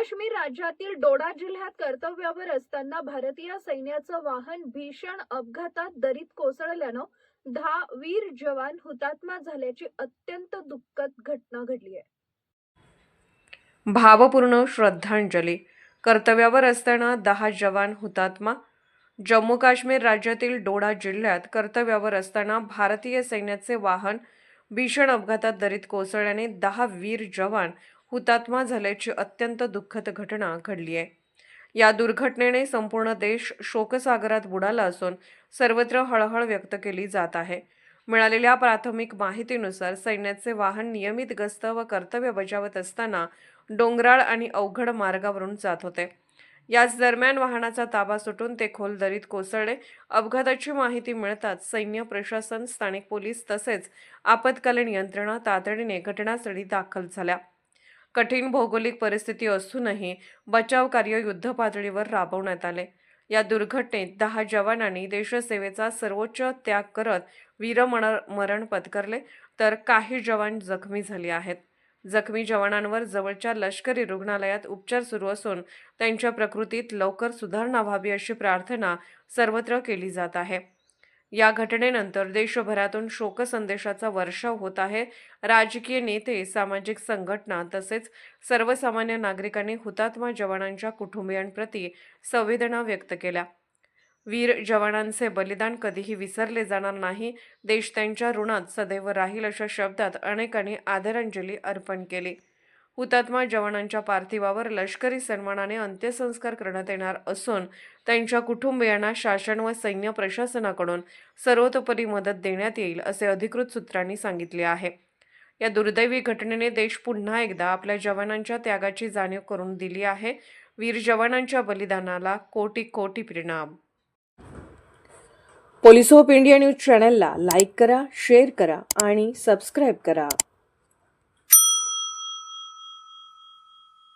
काश्मीर राज्यातील डोडा जिल्ह्यात कर्तव्यावर असताना भारतीय सैन्याचं वाहन भीषण अपघातात दरीत कोसळल्यानं 10 वीर जवान हुतात्मा झाल्याची अत्यंत दुःखद घटना घडली आहे। भावपूर्ण श्रद्धांजली। कर्तव्यावर असताना 10 जवान हुतात्मा। जम्मू काश्मीर राज्यातील डोडा जिल्ह्यात कर्तव्यावर असताना भारतीय सैन्याचे वाहन भीषण अपघातात दरीत कोसळल्याने 10 वीर जवान हुतात्मा झाल्याची अत्यंत दुःखद घटना घडली आहे। या दुर्घटनेने संपूर्ण देश शोकसागरात बुडाला असून सर्वत्र हळहळ व्यक्त केली जात आहे। मिळालेल्या प्राथमिक माहितीनुसार सैन्याचे वाहन नियमित गस्त व कर्तव्य बजावत असताना डोंगराळ आणि अवघड मार्गावरून जात होते। याच दरम्यान वाहनाचा ताबा सुटून ते खोल दरीत कोसळले। अपघाताची माहिती मिळताच सैन्य प्रशासन, स्थानिक पोलीस तसेच आपत्कालीन यंत्रणा तातडीने घटनास्थळी दाखल झाल्या। कठीण भौगोलिक परिस्थिती असूनही बचाव कार्य युद्धपातळीवर राबवण्यात आले। या दुर्घटनेत 10 जवानांनी देशसेवेचा सर्वोच्च त्याग करत वीरमरण पत्करले, तर काही जवान जखमी झाले आहेत। जखमी जवानांवर जवळच्या लष्करी रुग्णालयात उपचार सुरू असून त्यांच्या प्रकृतीत लवकर सुधारणा व्हावी अशी प्रार्थना सर्वत्र केली जात आहे। या घटनेनंतर देशभरातून शोकसंदेशाचा वर्षाव होत आहे। राजकीय नेते, सामाजिक संघटना तसेच सर्वसामान्य नागरिकांनी हुतात्मा जवानांच्या कुटुंबियांप्रती संवेदना व्यक्त केल्या। वीर जवानांचे बलिदान कधीही विसरले जाणार नाही। देश त्यांच्या ऋणात सदैव राहील अशा शब्दात अनेकांनी आदरांजली अर्पण केली। हुतात्मा जवानांच्या पार्थिवावर लष्करी सन्मानाने अंत्यसंस्कार करण्यात येणार असून त्यांच्या कुटुंबियांना शासन व सैन्य प्रशासनाकडून सर्वतोपरी मदत देण्यात येईल असे अधिकृत सूत्रांनी सांगितले आहे। या दुर्दैवी घटनेने देश पुन्हा एकदा आपल्या जवानांच्या त्यागाची जाणीव करून दिली आहे। वीर जवानांच्या बलिदानाला कोटी कोटी प्रणाम। पोलीस ऑफ इंडिया न्यूज चॅनलला लाईक करा, शेअर करा आणि सबस्क्राईब करा।